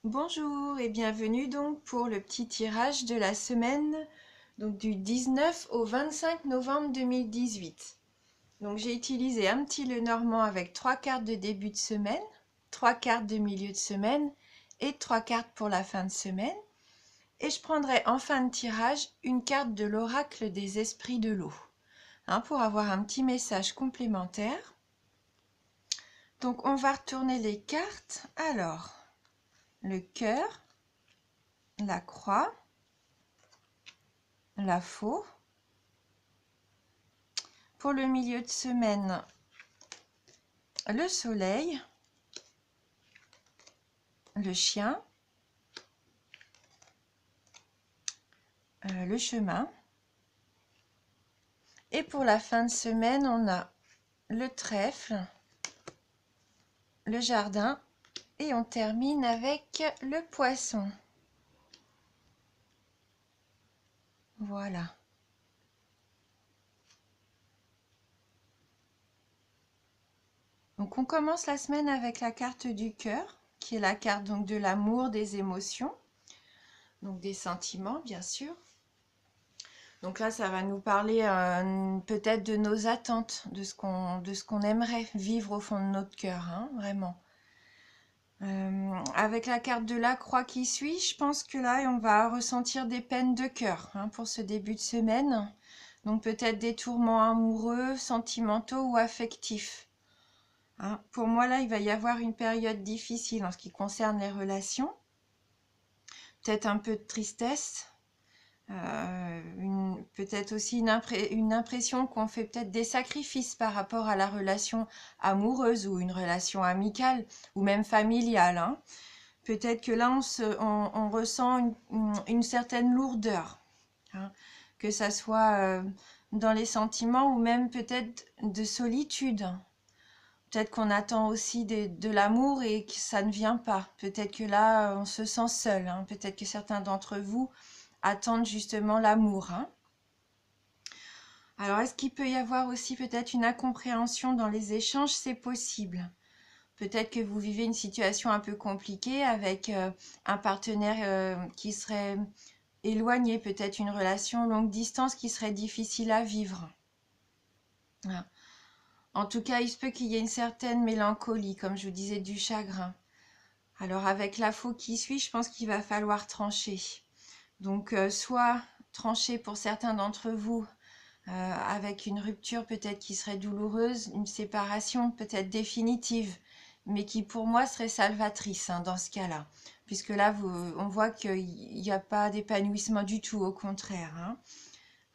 Bonjour et bienvenue donc pour le petit tirage de la semaine donc du 19 au 25 novembre 2018. Donc j'ai utilisé un petit Lenormand avec 3 cartes de début de semaine, 3 cartes de milieu de semaine et 3 cartes pour la fin de semaine. Et je prendrai en fin de tirage une carte de l'oracle des esprits de l'eau, pour avoir un petit message complémentaire. Donc on va retourner les cartes. Alors, le cœur, la croix, la faux. Pour le milieu de semaine, le soleil, le chien, le chemin. Et pour la fin de semaine, on a le trèfle, le jardin et on termine avec le poisson. Voilà. Donc on commence la semaine avec la carte du cœur, qui est la carte donc de l'amour, des émotions, donc des sentiments bien sûr. Donc là, ça va nous parler peut-être de nos attentes, de ce qu'on aimerait vivre au fond de notre cœur, vraiment. Avec la carte de la croix qui suit, je pense que là, on va ressentir des peines de cœur pour ce début de semaine. Donc peut-être des tourments amoureux, sentimentaux ou affectifs. Pour moi, là, il va y avoir une période difficile en ce qui concerne les relations. Peut-être un peu de tristesse. Peut-être aussi une impression qu'on fait peut-être des sacrifices par rapport à la relation amoureuse ou une relation amicale ou même familiale. Peut-être que là, on ressent une certaine lourdeur, que ça soit dans les sentiments ou même peut-être de solitude. Peut-être qu'on attend aussi de l'amour et que ça ne vient pas. Peut-être que là, on se sent seul. Peut-être que certains d'entre vous attendent justement l'amour. Alors, est-ce qu'il peut y avoir aussi peut-être une incompréhension dans les échanges? C'est possible. Peut-être que vous vivez une situation un peu compliquée avec un partenaire qui serait éloigné, peut-être une relation longue distance qui serait difficile à vivre. Voilà. En tout cas, il se peut qu'il y ait une certaine mélancolie, comme je vous disais, du chagrin. Alors avec la faux qui suit, je pense qu'il va falloir trancher. Donc soit trancher pour certains d'entre vous avec une rupture peut-être qui serait douloureuse, une séparation peut-être définitive, mais qui pour moi serait salvatrice dans ce cas-là. Puisque là, on voit qu'il n'y a pas d'épanouissement du tout, au contraire.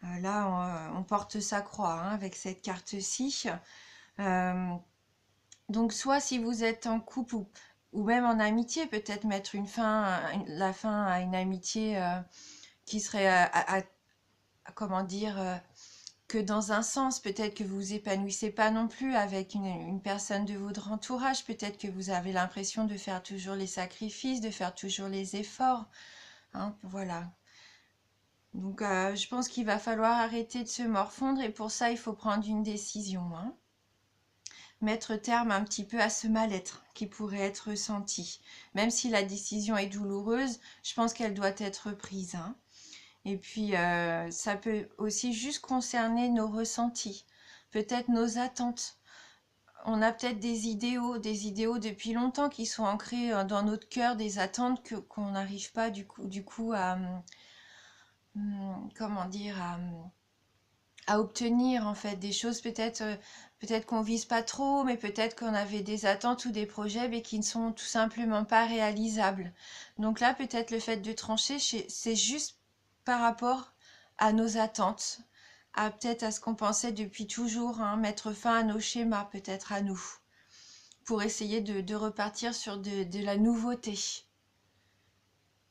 Là, on porte sa croix avec cette carte-ci. Donc soit si vous êtes en couple ou même en amitié, peut-être mettre la fin à une amitié qui serait, comment dire, que dans un sens, peut-être que vous vous épanouissez pas non plus avec une personne de votre entourage, peut-être que vous avez l'impression de faire toujours les sacrifices, de faire toujours les efforts, voilà. Donc je pense qu'il va falloir arrêter de se morfondre et pour ça il faut prendre une décision, mettre terme un petit peu à ce mal-être qui pourrait être ressenti. Même si la décision est douloureuse, je pense qu'elle doit être prise. Et puis, ça peut aussi juste concerner nos ressentis, peut-être nos attentes. On a peut-être des idéaux depuis longtemps qui sont ancrés dans notre cœur, des attentes qu'on n'arrive pas du coup à, comment dire, à obtenir en fait des choses peut-être qu'on vise pas trop, mais peut-être qu'on avait des attentes ou des projets mais qui ne sont tout simplement pas réalisables. Donc là, peut-être le fait de trancher, c'est juste par rapport à nos attentes, peut-être à ce qu'on pensait depuis toujours, mettre fin à nos schémas, peut-être à nous, pour essayer de repartir sur de la nouveauté.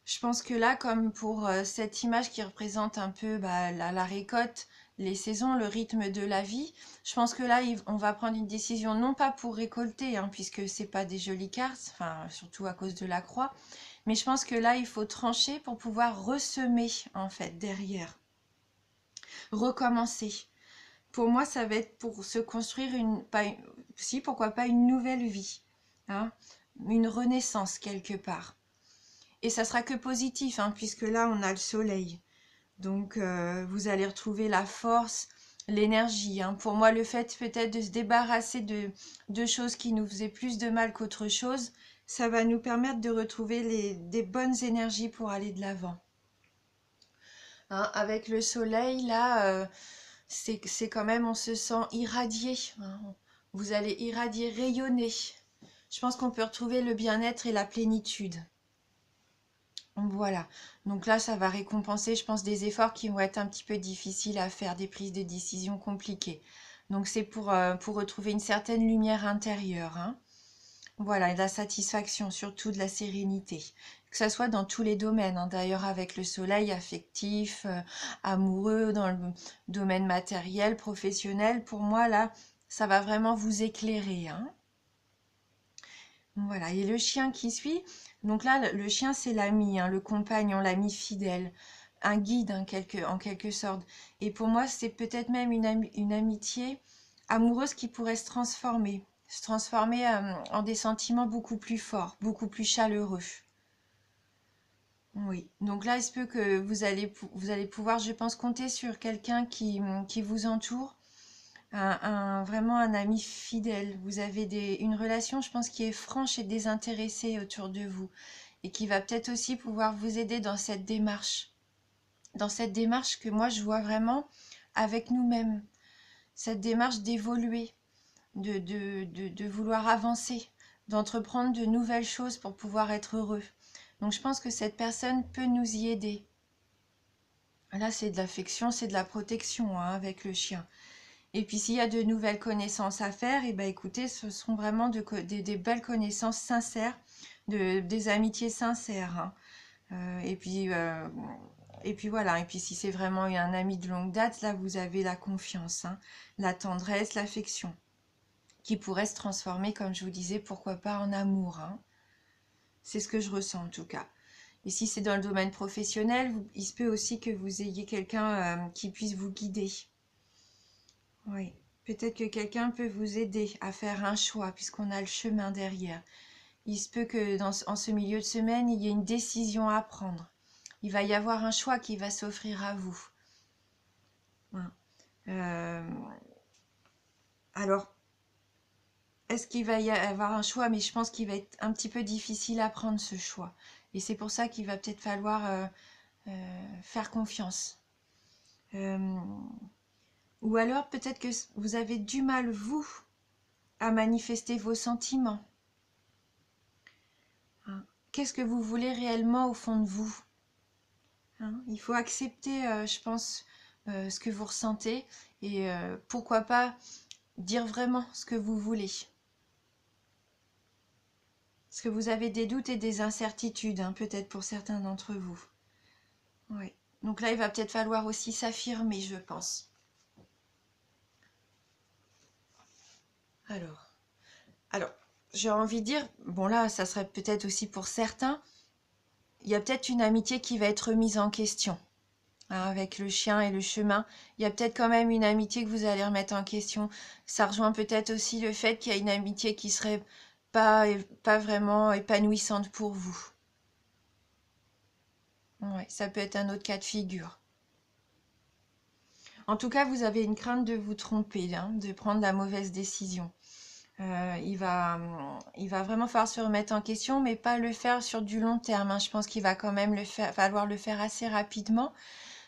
Je pense que là, comme pour cette image qui représente un peu la récolte, les saisons, le rythme de la vie, je pense que là, on va prendre une décision non pas pour récolter, puisque c'est pas des jolies cartes, enfin surtout à cause de la croix, mais je pense que là, il faut trancher pour pouvoir ressemer en fait derrière, recommencer. Pour moi, ça va être pour se construire pourquoi pas une nouvelle vie, une renaissance quelque part. Et ça sera que positif, hein, puisque là, on a le soleil. Donc, vous allez retrouver la force, l'énergie, hein. Pour moi, le fait peut-être de se débarrasser de choses qui nous faisaient plus de mal qu'autre chose, ça va nous permettre de retrouver des bonnes énergies pour aller de l'avant. Hein, avec le soleil, là, c'est quand même, on se sent irradié, hein. Vous allez irradier, rayonner. Je pense qu'on peut retrouver le bien-être et la plénitude. Voilà, donc là, ça va récompenser, je pense, des efforts qui vont être un petit peu difficiles à faire, des prises de décision compliquées. Donc c'est pour retrouver une certaine lumière intérieure, hein. Voilà, et de la satisfaction, surtout de la sérénité. Que ça soit dans tous les domaines, hein, d'ailleurs avec le soleil affectif, amoureux, dans le domaine matériel, professionnel, pour moi, là, ça va vraiment vous éclairer, hein. Voilà, et le chien qui suit, donc là, le chien, c'est l'ami, hein, le compagnon, l'ami fidèle, un guide en quelque sorte. Et pour moi, c'est peut-être même une amitié amoureuse qui pourrait se transformer en des sentiments beaucoup plus forts, beaucoup plus chaleureux. Oui, donc là, il se peut que vous allez pouvoir, je pense, compter sur quelqu'un qui vous entoure, vraiment un ami fidèle. Vous avez une relation, je pense, qui est franche et désintéressée autour de vous et qui va peut-être aussi pouvoir vous aider dans cette démarche. Dans cette démarche que moi, je vois vraiment avec nous-mêmes. Cette démarche d'évoluer, de vouloir avancer, d'entreprendre de nouvelles choses pour pouvoir être heureux. Donc, je pense que cette personne peut nous y aider. Là, c'est de l'affection, c'est de la protection, hein, avec le chien. Et puis s'il y a de nouvelles connaissances à faire, et ben écoutez, ce seront vraiment des belles connaissances sincères, des amitiés sincères, hein. Euh, et puis euh, et puis voilà. Et puis si c'est vraiment un ami de longue date, là vous avez la confiance, hein, la tendresse, l'affection, qui pourrait se transformer, comme je vous disais, pourquoi pas en amour, hein. C'est ce que je ressens en tout cas. Et si c'est dans le domaine professionnel, il se peut aussi que vous ayez quelqu'un qui puisse vous guider. Oui, peut-être que quelqu'un peut vous aider à faire un choix puisqu'on a le chemin derrière. Il se peut que en ce milieu de semaine, il y ait une décision à prendre. Il va y avoir un choix qui va s'offrir à vous. Hein. Euh, alors, est-ce qu'il va y avoir un choix? Mais je pense qu'il va être un petit peu difficile à prendre ce choix. Et c'est pour ça qu'il va peut-être falloir faire confiance. Euh, ou alors peut-être que vous avez du mal, vous, à manifester vos sentiments. Hein. Qu'est-ce que vous voulez réellement au fond de vous? Hein, il faut accepter, je pense, ce que vous ressentez et pourquoi pas dire vraiment ce que vous voulez. Parce que vous avez des doutes et des incertitudes, hein, peut-être pour certains d'entre vous. Ouais. Donc là, il va peut-être falloir aussi s'affirmer, je pense. Alors, alors, j'ai envie de dire, bon là, ça serait peut-être aussi pour certains, il y a peut-être une amitié qui va être remise en question. Hein, avec le chien et le chemin, il y a peut-être quand même une amitié que vous allez remettre en question. Ça rejoint peut-être aussi le fait qu'il y a une amitié qui serait pas vraiment épanouissante pour vous. Ouais, ça peut être un autre cas de figure. En tout cas, vous avez une crainte de vous tromper, hein, de prendre la mauvaise décision. Il va vraiment falloir se remettre en question, mais pas le faire sur du long terme, hein. Je pense qu'il va quand même falloir le faire assez rapidement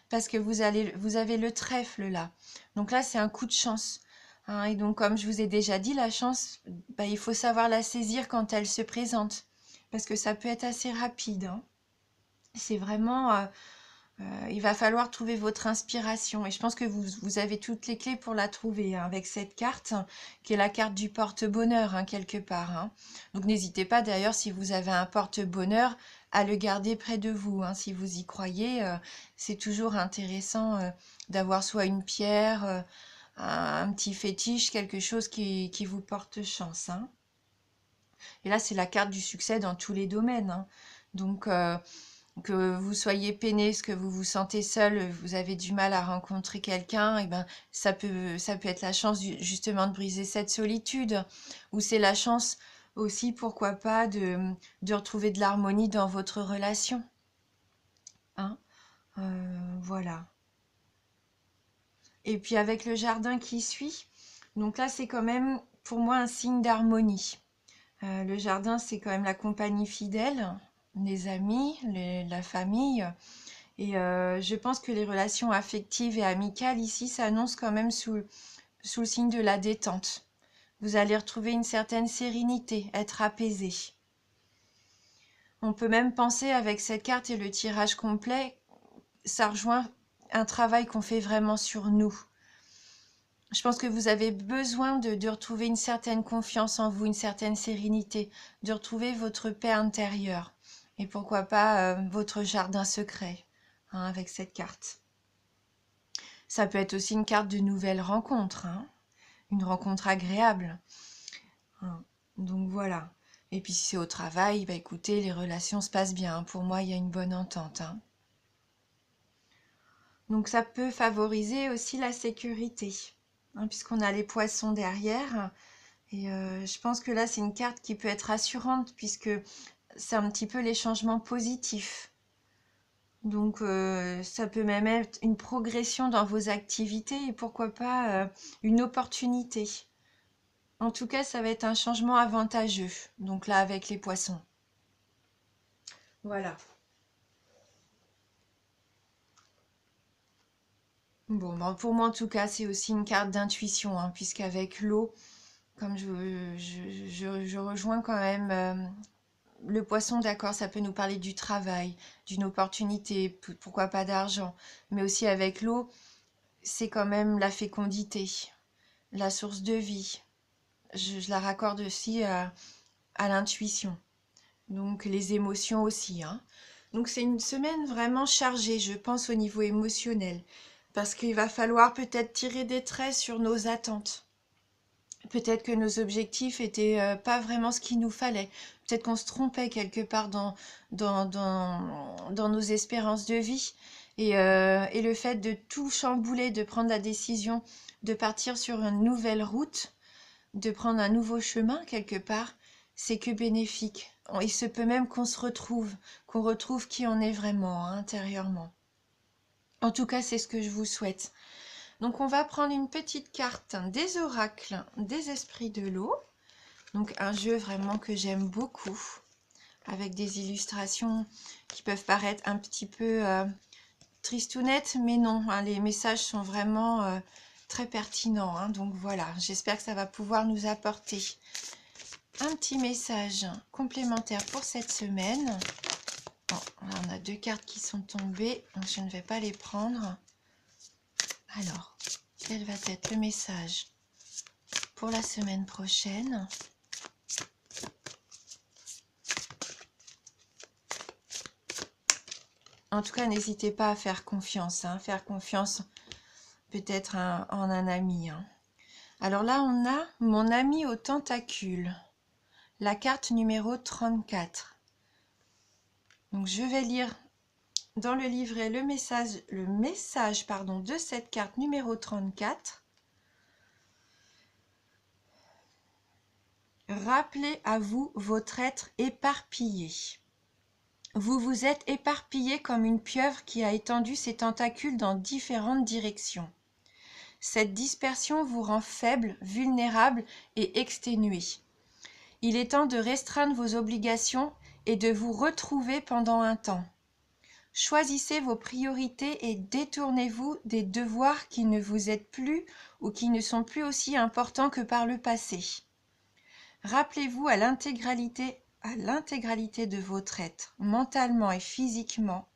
parce que vous avez le trèfle là. Donc là, c'est un coup de chance, hein. Et donc, comme je vous ai déjà dit, la chance, bah, il faut savoir la saisir quand elle se présente, parce que ça peut être assez rapide, hein. C'est vraiment, il va falloir trouver votre inspiration. Et je pense que vous avez toutes les clés pour la trouver, hein, avec cette carte, qui est la carte du porte-bonheur, hein, quelque part, hein. Donc n'hésitez pas d'ailleurs, si vous avez un porte-bonheur, à le garder près de vous, hein, si vous y croyez. C'est toujours intéressant d'avoir soit une pierre, un petit fétiche, quelque chose qui vous porte chance, hein. Et là, c'est la carte du succès dans tous les domaines, hein. Donc, que vous soyez peiné, que vous vous sentez seul, vous avez du mal à rencontrer quelqu'un, et ben ça peut être la chance justement de briser cette solitude, ou c'est la chance aussi, pourquoi pas, de retrouver de l'harmonie dans votre relation. Hein. Voilà. Et puis avec le jardin qui suit, donc là c'est quand même pour moi un signe d'harmonie. Le jardin c'est quand même la compagnie fidèle, les amis, la famille. Et je pense que les relations affectives et amicales ici s'annoncent quand même sous le signe de la détente. Vous allez retrouver une certaine sérénité, être apaisé. On peut même penser avec cette carte et le tirage complet, ça rejoint un travail qu'on fait vraiment sur nous. Je pense que vous avez besoin de retrouver une certaine confiance en vous, une certaine sérénité, de retrouver votre paix intérieure. Et pourquoi pas votre jardin secret, hein, avec cette carte. Ça peut être aussi une carte de nouvelles rencontres, hein, une rencontre agréable. Hein. Donc voilà. Et puis si c'est au travail, bah écoutez, les relations se passent bien. Pour moi, il y a une bonne entente. Hein. Donc ça peut favoriser aussi la sécurité, hein, puisqu'on a les poissons derrière. Et je pense que là, c'est une carte qui peut être rassurante, puisque c'est un petit peu les changements positifs. Donc ça peut même être une progression dans vos activités et pourquoi pas une opportunité. En tout cas, ça va être un changement avantageux. Donc là, avec les poissons. Voilà. Bon, ben, pour moi, en tout cas, c'est aussi une carte d'intuition, hein, puisqu'avec l'eau, comme je rejoins quand même le poisson, d'accord, ça peut nous parler du travail, d'une opportunité, pourquoi pas d'argent, mais aussi avec l'eau, c'est quand même la fécondité, la source de vie. Je la raccorde aussi à l'intuition, donc les émotions aussi. Hein. Donc c'est une semaine vraiment chargée, je pense, au niveau émotionnel, parce qu'il va falloir peut-être tirer des traits sur nos attentes. Peut-être que nos objectifs étaient pas vraiment ce qu'il nous fallait. Peut-être qu'on se trompait quelque part dans nos espérances de vie. Et le fait de tout chambouler, de prendre la décision de partir sur une nouvelle route, de prendre un nouveau chemin quelque part, c'est que bénéfique. Il se peut même qu'on retrouve qui on est vraiment, hein, intérieurement. En tout cas, c'est ce que je vous souhaite. Donc on va prendre une petite carte des oracles des esprits de l'eau. Donc un jeu vraiment que j'aime beaucoup, avec des illustrations qui peuvent paraître un petit peu tristounettes, mais non, hein, les messages sont vraiment très pertinents. Hein, donc voilà, j'espère que ça va pouvoir nous apporter un petit message complémentaire pour cette semaine. Bon, là on a deux cartes qui sont tombées, donc je ne vais pas les prendre. Alors, quel va être le message pour la semaine prochaine? En tout cas, n'hésitez pas à faire confiance, hein, faire confiance peut-être en un ami. Hein. Alors là, on a mon ami aux tentacules, la carte numéro 34. Donc je vais lire dans le livret le message de cette carte numéro 34. Rappelez à vous votre être éparpillé. Vous vous êtes éparpillé comme une pieuvre qui a étendu ses tentacules dans différentes directions. Cette dispersion vous rend faible, vulnérable et exténué. Il est temps de restreindre vos obligations et de vous retrouver pendant un temps. Choisissez vos priorités et détournez-vous des devoirs qui ne vous aident plus ou qui ne sont plus aussi importants que par le passé. Rappelez-vous à l'intégralité de votre être, mentalement et physiquement.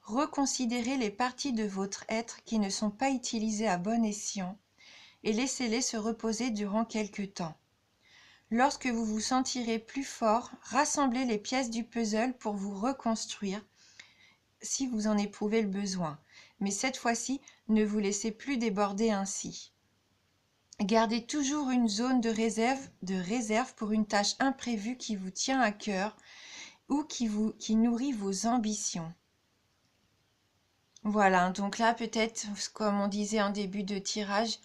Reconsidérez les parties de votre être qui ne sont pas utilisées à bon escient et laissez-les se reposer durant quelque temps. Lorsque vous vous sentirez plus fort, rassemblez les pièces du puzzle pour vous reconstruire si vous en éprouvez le besoin. Mais cette fois-ci, ne vous laissez plus déborder ainsi. Gardez toujours une zone de réserve pour une tâche imprévue qui vous tient à cœur ou qui nourrit vos ambitions. Voilà, donc là peut-être, comme on disait en début de tirage,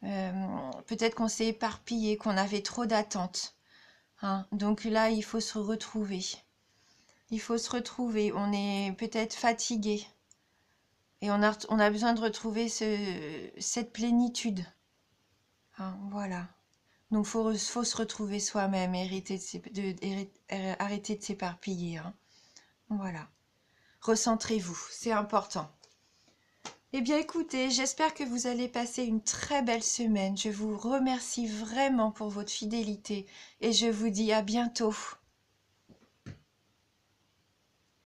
peut-être qu'on s'est éparpillé, qu'on avait trop d'attentes. hein. Donc là, il faut se retrouver. Il faut se retrouver. On est peut-être fatigué. Et on a besoin de retrouver cette plénitude. Hein, voilà. Donc, faut se retrouver soi-même, arrêter de s'éparpiller. Hein. Voilà. Recentrez-vous, c'est important. Eh bien, écoutez, j'espère que vous allez passer une très belle semaine. Je vous remercie vraiment pour votre fidélité et je vous dis à bientôt.